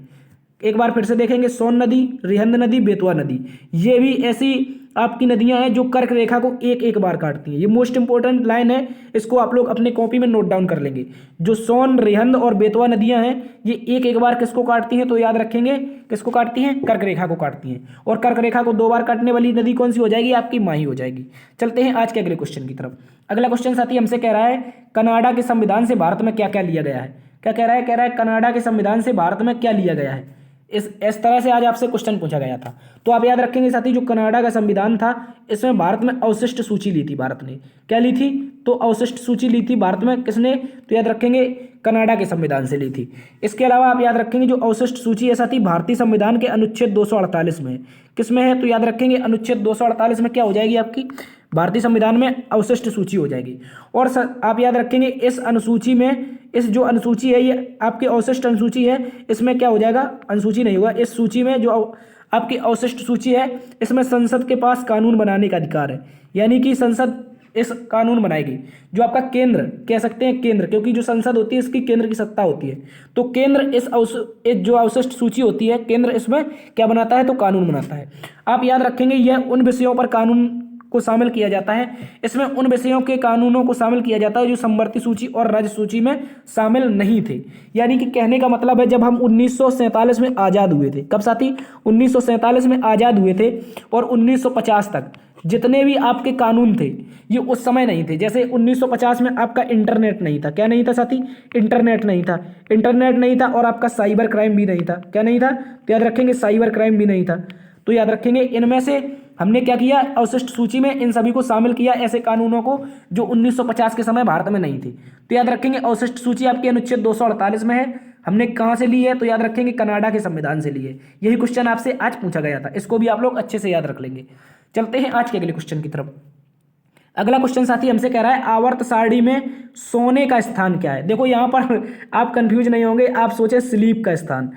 एक बार फिर से देखेंगे, सोन नदी, रिहंद नदी, बेतवा नदी, ये भी ऐसी आपकी नदियां हैं जो कर्क रेखा को एक एक बार काटती हैं। ये मोस्ट इंपॉर्टेंट लाइन है, इसको आप लोग अपने कॉपी में नोट डाउन कर लेंगे। जो सोन, रिहंद और बेतवा नदियां हैं ये एक एक बार किसको काटती हैं, तो याद रखेंगे किसको काटती हैं, कर्क रेखा को काटती हैं। और कर्क रेखा को 2 बार काटने वाली नदी कौन सी हो जाएगी, आपकी माही हो जाएगी। चलते हैं आज के अगले क्वेश्चन की तरफ। अगला क्वेश्चन साथी हमसे कह रहा है कनाडा के संविधान से भारत में क्या क्या लिया गया है। क्या कह रहा है कनाडा के संविधान से भारत में क्या लिया गया है। इस तरह से आज आपसे क्वेश्चन पूछा गया था। तो आप याद रखेंगे साथी, जो कनाडा का संविधान था इसमें भारत में अवशिष्ट सूची ली थी भारत ने। क्या ली थी, तो अवशिष्ट सूची ली थी भारत में, किसने, तो याद रखेंगे कनाडा के संविधान से ली थी। इसके अलावा आप याद रखेंगे जो अवशिष्ट सूची है साथी भारतीय संविधान के अनुच्छेद 248 में, किसमें है, तो याद रखेंगे अनुच्छेद 248 में क्या हो जाएगी, आपकी भारतीय संविधान में अवशिष्ट सूची हो जाएगी। और आप याद रखेंगे इस अनुसूची में, इस जो अनुसूची है ये आपकी अवशिष्ट अनुसूची है, इसमें क्या हो जाएगा, अनुसूची नहीं होगा, इस सूची में जो आपकी अवशिष्ट सूची है इसमें संसद के पास कानून बनाने का अधिकार है। यानी कि संसद इस कानून बनाएगी। जो आपका केंद्र, कह सकते हैं केंद्र, क्योंकि जो संसद होती है इसकी केंद्र की सत्ता होती है, तो केंद्र इस जो अवशिष्ट सूची होती है, केंद्र इसमें क्या बनाता है, तो कानून बनाता है। आप याद रखेंगे यह उन विषयों पर कानून को शामिल किया जाता है, इसमें उन विषयों के कानूनों को शामिल किया जाता है जो समवर्ती सूची और राज्य सूची में शामिल नहीं थे। यानी कि कहने का मतलब है जब हम 1947 में आज़ाद हुए थे, कब साथी, 1947 में आज़ाद हुए थे, और 1950 तक जितने भी आपके कानून थे ये उस समय नहीं थे। जैसे 1950 में आपका इंटरनेट नहीं था, क्या नहीं था साथी, इंटरनेट नहीं था, इंटरनेट नहीं था, और आपका साइबर क्राइम भी नहीं था, क्या नहीं था, तो याद रखेंगे साइबर क्राइम भी नहीं था। तो याद रखेंगे इनमें से हमने क्या किया, अवशिष्ट सूची में इन सभी को शामिल किया, ऐसे कानूनों को जो 1950 के समय भारत में नहीं थे। तो याद रखेंगे अवशिष्ट सूची आपकी अनुच्छेद 248 में है। हमने कहाँ से ली है, तो याद रखेंगे कनाडा के संविधान से ली है। यही क्वेश्चन आपसे आज पूछा गया था, इसको भी आप लोग अच्छे से याद रख लेंगे। चलते हैं आज के अगले क्वेश्चन की तरफ। अगला क्वेश्चन साथी हमसे कह रहा है आवर्त सारणी में सोने का स्थान क्या है। देखो यहाँ पर आप कंफ्यूज नहीं होंगे, आप सोचे स्लीप का स्थान,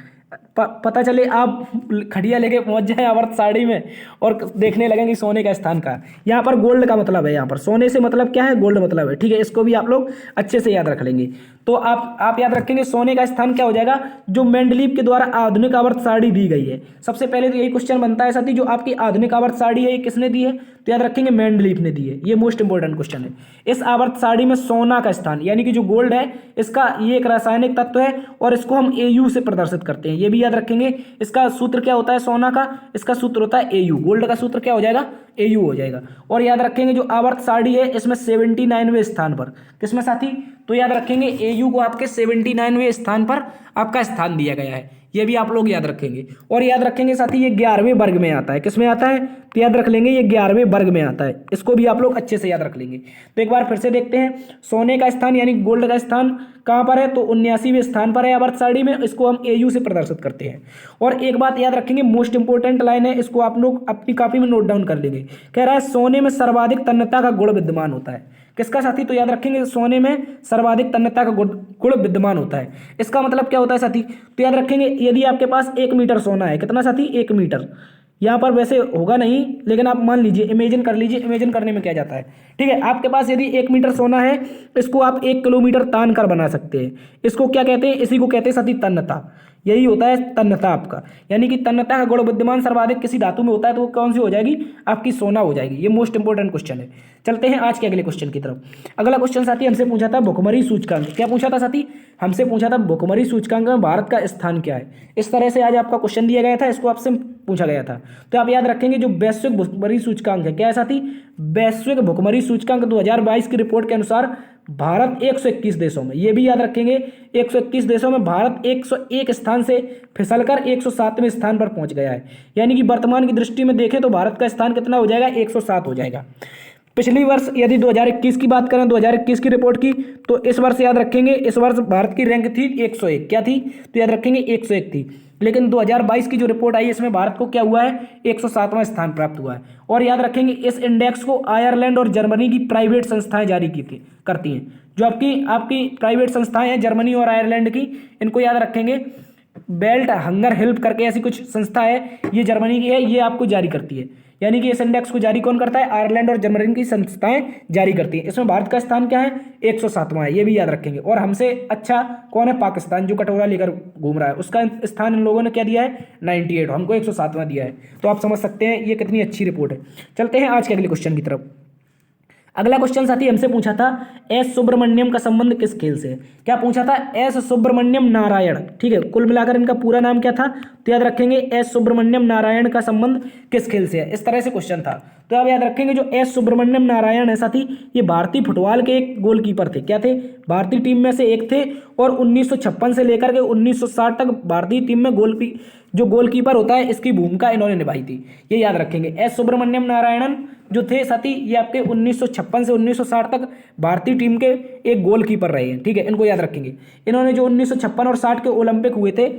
पता चले आप खड़िया लेके पहुंच जाए आवर्त सारणी में और देखने लगेंगे कि सोने का स्थान का। यहाँ पर गोल्ड का मतलब है, यहाँ पर सोने से मतलब क्या है, गोल्ड मतलब है, ठीक है। इसको भी आप लोग अच्छे से याद रख लेंगे। तो आप याद रखेंगे सोने का स्थान क्या हो जाएगा, जो मेंडलीव के द्वारा आधुनिक आवर्त सारणी दी गई है। सबसे पहले तो यही क्वेश्चन बनता है साथी, जो आपकी आधुनिक आवर्त सारणी है ये किसने दी है, तो याद रखेंगे मेंडलीव ने दी है। ये मोस्ट इंपोर्टेंट क्वेश्चन है। इस आवर्त सारणी में सोना का स्थान यानी कि जो गोल्ड है इसका ये एक रासायनिक तत्व है और इसको हम AU से प्रदर्शित करते हैं। ये भी याद रखेंगे। इसका सूत्र क्या होता है सोना का, इसका सूत्र होता है AU। गोल्ड का सूत्र क्या हो जाएगा, AU हो जाएगा। और याद रखेंगे जो आवर्त सारणी है इसमें 79वें स्थान पर, किसमें साथी, तो याद रखेंगे AU को आपके 79वें स्थान पर आपका स्थान दिया गया है। ये भी आप लोग याद रखेंगे। और याद रखेंगे साथी ये 11वें वर्ग में आता है, किसमें आता है, तो याद रख लेंगे ये 11वें वर्ग में आता है। इसको भी आप लोग अच्छे से याद रख लेंगे। तो एक बार फिर से देखते हैं, सोने का स्थान यानी गोल्ड का स्थान कहाँ पर है, तो 79वें स्थान पर है आवर्त सारणी में। इसको हम AU से प्रदर्शित करते हैं। और एक बात याद रखेंगे, मोस्ट इंपोर्टेंट लाइन है, इसको आप लोग अपनी कॉपी में नोट डाउन कर लेंगे। कह रहा है सोने में सर्वाधिक तन्यता का गुण विद्यमान होता है, किसका साथी, तो याद रखेंगे सोने में सर्वाधिक तन्यता का गुण विद्यमान होता है। इसका मतलब क्या होता है साथी, तो याद रखेंगे यदि आपके पास 1 मीटर सोना है, कितना साथी, 1 मीटर, यहाँ पर वैसे होगा नहीं लेकिन आप मान लीजिए, इमेजिन कर लीजिए, इमेजिन करने में क्या जाता है, ठीक है। आपके पास यदि 1 मीटर सोना है, इसको आप 1 किलोमीटर तान कर बना सकते हैं। इसको क्या कहते हैं, इसी को कहते हैं साथी तन्यता। यही होता है तन्यता आपका, यानी कि तन्यता का गुण विद्यमान सर्वाधिक किसी धातु में होता है तो वो कौन सी हो जाएगी, आपकी सोना हो जाएगी। ये मोस्ट इंपोर्टेंट क्वेश्चन है। चलते हैं आज के अगले क्वेश्चन की तरफ। अगला क्वेश्चन साथी हमसे पूछा था भुखमरी सूचकांक। क्या पूछा था साथी, हमसे पूछा था भुखमरी सूचकांक में भारत का स्थान क्या है। इस तरह से आज आपका क्वेश्चन दिया गया था, इसको आपसे पूछा गया था। तो आप याद रखेंगे जो वैश्विक भुखमरी सूचकांक है, क्या है साथी, वैश्विक भुखमरी सूचकांक 2022 की रिपोर्ट के अनुसार भारत 121 देशों में, ये भी याद रखेंगे 121 देशों में भारत 101 स्थान से फिसलकर 107वें स्थान पर पहुंच गया है। यानी कि वर्तमान की दृष्टि में देखें तो भारत का स्थान कितना हो जाएगा, 107 हो जाएगा। पिछली वर्ष यदि 2021 की बात करें, 2021 की रिपोर्ट की, तो इस वर्ष याद रखेंगे इस वर्ष भारत की रैंक थी 101, क्या थी, तो याद रखेंगे 101 थी। लेकिन 2022 की जो रिपोर्ट आई इसमें भारत को क्या हुआ है, 107वां स्थान प्राप्त हुआ है। और याद रखेंगे इस इंडेक्स को आयरलैंड और जर्मनी की प्राइवेट संस्थाएं जारी करती हैं। जो आपकी प्राइवेट संस्थाएं हैं जर्मनी और आयरलैंड की, इनको याद रखेंगे बेल्ट हंगर हेल्प करके ऐसी कुछ संस्था है, ये जर्मनी की है, ये आपको जारी करती है। यानी कि इस इंडेक्स को जारी कौन करता है? आयरलैंड और जर्मनी की संस्थाएं जारी करती हैं। इसमें भारत का स्थान क्या है? 107वां है, ये भी याद रखेंगे। और हमसे अच्छा कौन है? पाकिस्तान, जो कटोरा लेकर घूम रहा है, उसका स्थान इन लोगों ने क्या दिया है? 98, हमको 107वां दिया है। तो आप समझ सकते हैं ये कितनी अच्छी रिपोर्ट है। चलते हैं आज के अगले क्वेश्चन की तरफ। अगला क्वेश्चन साथी हमसे पूछा था, एस सुब्रमण्यम का संबंध किस खेल से है? क्या पूछा था? एस सुब्रमण्यम नारायण, ठीक है, कुल मिलाकर इनका पूरा नाम क्या था? तो याद रखेंगे एस सुब्रमण्यम नारायण का संबंध किस खेल से है, इस तरह से क्वेश्चन था। तो आप याद रखेंगे जो एस सुब्रमण्यम नारायण है साथी, ये भारतीय फुटबॉल के एक गोलकीपर थे। क्या थे? भारतीय टीम में से एक थे, और 1956 से लेकर के 1960 तक भारतीय टीम में जो गोलकीपर होता है, इसकी भूमिका इन्होंने निभाई थी, ये याद रखेंगे। एस सुब्रमण्यम नारायणन जो थे साथी, ये आपके 1956 से 1960 तक भारतीय टीम के एक गोलकीपर रहे हैं, ठीक है, इनको याद रखेंगे। इन्होंने जो 1956 और 60 के ओलंपिक हुए थे,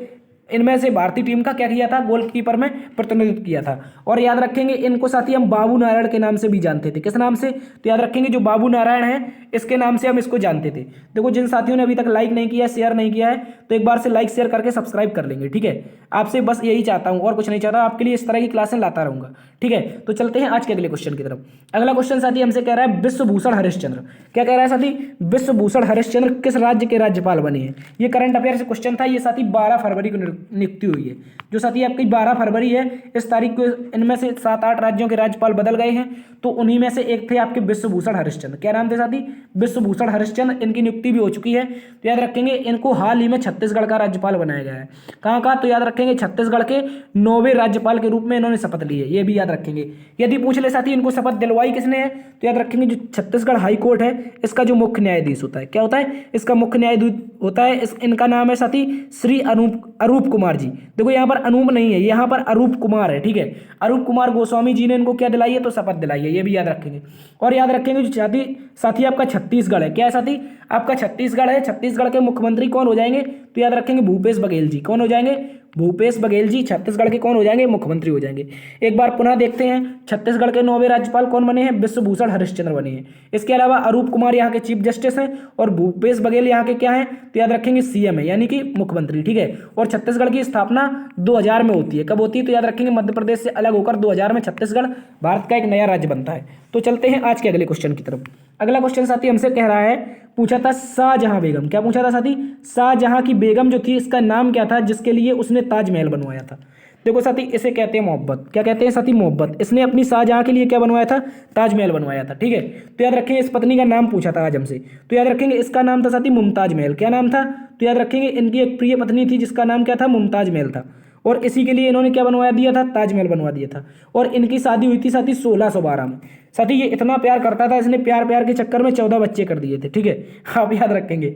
इनमें से भारतीय टीम का क्या किया था? गोलकीपर में प्रतिनिधित्व किया था। और याद रखेंगे इनको साथी हम बाबू नारायण के नाम से भी जानते थे। किस नाम से? तो याद रखेंगे जो बाबू नारायण है, इसके नाम से हम इसको जानते थे। देखो, जिन साथियों ने अभी तक लाइक नहीं किया है, शेयर नहीं किया है, तो एक बार से लाइक शेयर करके सब्सक्राइब कर लेंगे, ठीक है। आपसे बस यही चाहता हूं, और कुछ नहीं चाहता, आपके लिए इस तरह की क्लासें लाता रहूंगा, ठीक है। तो चलते हैं आज के अगले क्वेश्चन की तरफ। अगला क्वेश्चन साथी हमसे कह रहा है, विश्वभूषण हरिश्चंद्र, क्या कह रहा है साथी? विश्वभूषण हरिश्चंद्र किस राज्य के राज्यपाल बने हैं? ये करंट अफेयर से क्वेश्चन था। ये साथी 12 फरवरी को नियुक्ति हुई है। जो साथी आपकी 12 फरवरी है, इस तारीख को इनमें से 7-8 राज्यों के राज्यपाल बदल गए हैं, तो उन्हीं में से एक थे आपके विश्वभूषण हरिश्चंद्र। क्या नाम थे साथी? विश्वभूषण हरिश्चंद्र। इनकी नियुक्ति भी हो चुकी है। तो याद रखेंगे इनको हाल ही में छत्तीसगढ़ का राज्यपाल बनाया गया है। कहाँ का? तो याद रखेंगे छत्तीसगढ़ के 9वें राज्यपाल के रूप में इन्होंने शपथ ली है, ये भी याद रखेंगे। यदि पूछ ले साथी इनको शपथ दिलवाई किसने है, तो याद रखेंगे जो छत्तीसगढ़ हाई कोर्ट है, इसका जो मुख्य न्यायाधीश होता है, क्या होता है? इसका मुख्य न्यायाधीश होता है, इनका नाम है साथी श्री अरूप कुमार जी। देखो यहाँ पर अनूप नहीं है, यहाँ पर अरूप कुमार है, ठीक है। अरूप कुमार गोस्वामी जी ने इनको क्या दिलाई है? तो शपथ दिलाई है, ये भी याद रखेंगे। और याद रखेंगे जो साथी आपका छत्तीसगढ़ है, क्या है साथी? आपका छत्तीसगढ़ है, छत्तीसगढ़ के मुख्यमंत्री कौन हो जाएंगे? तो याद रखेंगे भूपेश बघेल जी। कौन हो जाएंगे? भूपेश बघेल जी छत्तीसगढ़ के कौन हो जाएंगे? मुख्यमंत्री हो जाएंगे। एक बार पुनः देखते हैं, छत्तीसगढ़ के 9वें राज्यपाल कौन बने हैं? विश्वभूषण हरिश्चंद्र बने हैं। इसके अलावा अरूप कुमार यहाँ के चीफ जस्टिस हैं, और भूपेश बघेल यहाँ के क्या हैं? तो याद रखेंगे सीएम है, यानी कि मुख्यमंत्री, ठीक है। और छत्तीसगढ़ की स्थापना 2000 में होती है। कब होती है? तो याद रखेंगे मध्य प्रदेश से अलग होकर 2000 में छत्तीसगढ़ भारत का एक नया राज्य बनता है। तो चलते हैं आज के अगले क्वेश्चन की तरफ। अगला क्वेश्चन साथी हमसे कह रहा है, पूछा था शाहजहां बेगम, क्या पूछा था साथी? शाहजहां की बेगम जो थी, इसका नाम क्या था जिसके लिए उसने ताजमहल बनवाया था? देखो साथी, इसे कहते हैं मोहब्बत। क्या कहते हैं साथी? मोहब्बत। इसने अपनी शाहजहां के लिए क्या बनवाया था? ताजमहल बनवाया था, ठीक है। तो याद रखेंगे इस पत्नी का नाम पूछा था आज हमसे, तो याद रखेंगे इसका नाम था साथी मुमताज महल। क्या नाम था? तो याद रखेंगे इनकी एक प्रिय पत्नी थी जिसका नाम क्या था? मुमताज महल था, और इसी के लिए इन्होंने क्या बनवाया दिया था? ताजमहल बनवा दिया था। और इनकी शादी हुई थी साथी 1612 में। साथी ये इतना प्यार करता था, इसने प्यार प्यार के चक्कर में 14 बच्चे कर दिए थे, ठीक है, आप याद रखेंगे।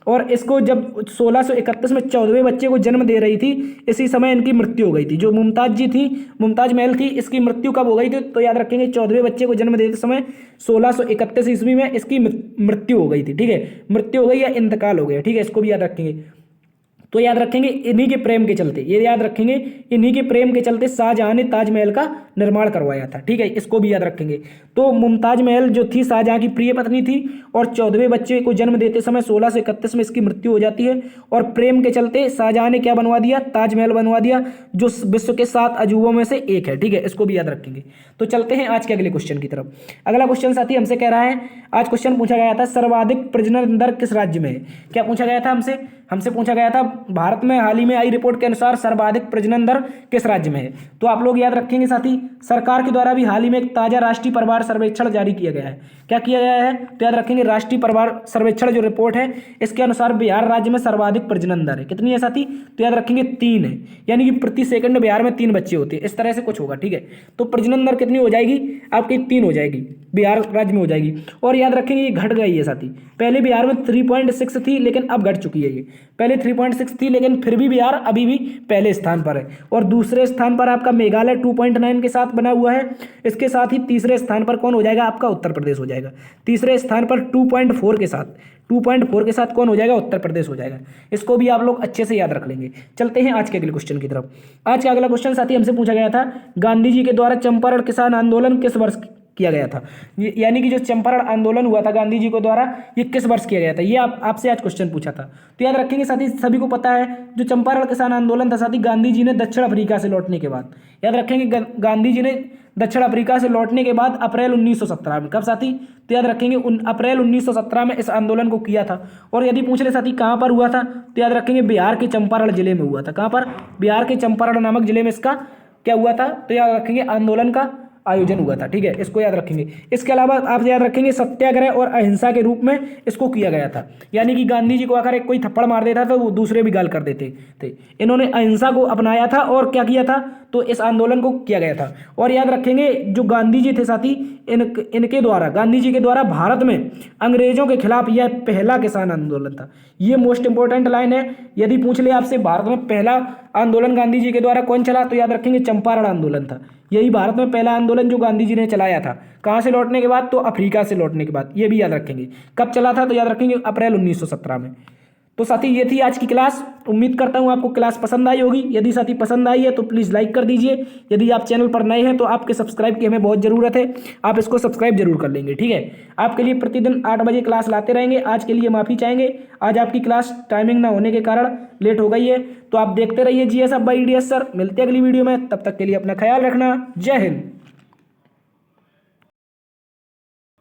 और इसको जब 1631 में 14वें बच्चे को जन्म दे रही थी, इसी समय इनकी मृत्यु हो गई थी। जो मुमताज जी थी, मुमताज महल थी, इसकी मृत्यु कब हो गई थी? तो याद रखेंगे 14वें बच्चे को जन्म देते समय 1631 ईस्वी में इसकी मृत्यु हो गई थी, ठीक है। मृत्यु हो गई या इंतकाल हो गया, ठीक है, इसको भी याद रखेंगे। तो याद रखेंगे इन्हीं के प्रेम के चलते, ये याद रखेंगे इन्हीं के प्रेम के चलते शाहजहां ने ताजमहल का निर्माण करवाया था, ठीक है, इसको भी याद रखेंगे। तो मुमताज महल जो थी शाहजहां की प्रिय पत्नी थी, और 14वें बच्चे को जन्म देते समय 1631 में इसकी मृत्यु हो जाती है, और प्रेम के चलते शाहजहां ने क्या बनवा दिया? ताजमहल बनवा दिया, जो विश्व के 7 अजूबों में से एक है, ठीक है, इसको भी याद रखेंगे। तो चलते हैं आज के अगले क्वेश्चन की तरफ। अगला क्वेश्चन साथी हमसे कह रहा है, आज क्वेश्चन पूछा गया था, सर्वाधिक प्रजनन दर किस राज्य में है? क्या पूछा गया था हमसे पूछा गया था, भारत में हाल ही में आई रिपोर्ट के अनुसार सर्वाधिक प्रजनन दर किस राज्य में है? तो आप लोग याद रखेंगे साथी, सरकार के द्वारा भी हाल ही में एक ताजा राष्ट्रीय परिवार सर्वेक्षण जारी किया गया है। क्या किया गया है? तो याद रखेंगे राष्ट्रीय परिवार सर्वेक्षण जो रिपोर्ट है, इसके अनुसार बिहार राज्य में सर्वाधिक प्रजनन दर है। कितनी है साथी? तो याद रखेंगे 3 है, यानी कि प्रति सेकंड बिहार में 3 बच्चे होते हैं, इस तरह से कुछ होगा, ठीक है। तो प्रजनन दर कितनी हो जाएगी आपकी? 3 हो जाएगी, बिहार राज्य में हो जाएगी। और याद रखेंगे ये घट गई है साथी, पहले बिहार में 3.6 थी, लेकिन अब घट चुकी है। ये पहले 3.6 थी, लेकिन फिर भी बिहार अभी भी पहले स्थान पर है। और दूसरे स्थान पर आपका मेघालय 2.9 के साथ बना हुआ है। इसके साथ ही तीसरे स्थान पर कौन हो जाएगा? आपका उत्तर प्रदेश हो जाएगा। तीसरे स्थान पर 2.4 के साथ कौन हो जाएगा? उत्तर प्रदेश हो जाएगा। इसको भी आप लोग अच्छे से याद रख लेंगे। चलते हैं आज के अगले क्वेश्चन की तरफ। आज का अगला क्वेश्चन साथी हमसे पूछा गया था, गांधी जी के द्वारा चंपारण किसान आंदोलन किस वर्ष किया गया था। यानी कि जो चंपारण आंदोलन हुआ था गांधी जी को द्वारा, ये किस वर्ष किया गया था, ये आपसे आज क्वेश्चन पूछा था। तो याद रखेंगे साथी, सभी को पता है जो चंपारण किसान आंदोलन था साथी, गांधी जी ने दक्षिण अफ्रीका से लौटने के बाद, याद रखेंगे गांधी जी ने दक्षिण अफ्रीका से लौटने के बाद अप्रैल 1917 में, कब साथी, तो याद रखेंगे अप्रैल 1917 में इस आंदोलन को किया था। और यदि पूछ ले साथी कहाँ पर हुआ था, तो याद रखेंगे बिहार के चंपारण जिले में हुआ था। कहाँ पर, बिहार के चंपारण नामक जिले में इसका क्या हुआ था, तो याद रखेंगे आंदोलन का आयोजन हुआ था। ठीक है, इसको याद रखेंगे। इसके अलावा आप याद रखेंगे सत्याग्रह और अहिंसा के रूप में इसको किया गया था। यानी कि गांधी जी को आकर एक कोई थप्पड़ मार देता तो वो दूसरे भी गाल कर देते थे। इन्होंने अहिंसा को अपनाया था और क्या किया था, तो इस आंदोलन को किया गया था। और याद रखेंगे जो गांधी जी थे साथी, इनके द्वारा, गांधी जी के द्वारा भारत में अंग्रेजों के खिलाफ यह पहला किसान आंदोलन था। ये मोस्ट इंपॉर्टेंट लाइन है। यदि पूछ ले आपसे भारत में पहला आंदोलन गांधी जी के द्वारा कौन चला, तो याद रखेंगे चंपारण आंदोलन था। यही भारत में पहला आंदोलन जो गांधी जी ने चलाया था। कहाँ से लौटने के बाद, तो अफ्रीका से लौटने के बाद। ये भी याद रखेंगे कब चला था, तो याद रखेंगे अप्रैल 1917 में। तो साथी ये थी आज की क्लास। उम्मीद करता हूँ आपको क्लास पसंद आई होगी। यदि साथी पसंद आई है तो प्लीज़ लाइक कर दीजिए। यदि आप चैनल पर नए हैं तो आपके सब्सक्राइब की हमें बहुत ज़रूरत है, आप इसको सब्सक्राइब जरूर कर लेंगे। ठीक है, आपके लिए प्रतिदिन 8 बजे क्लास लाते रहेंगे। आज के लिए माफ़ी चाहेंगे, आज आपकी क्लास टाइमिंग ना होने के कारण लेट हो गई है। तो आप देखते रहिए GS Hub by DS sir. मिलते हैं अगली वीडियो में, तब तक के लिए अपना ख्याल रखना। जय हिंद।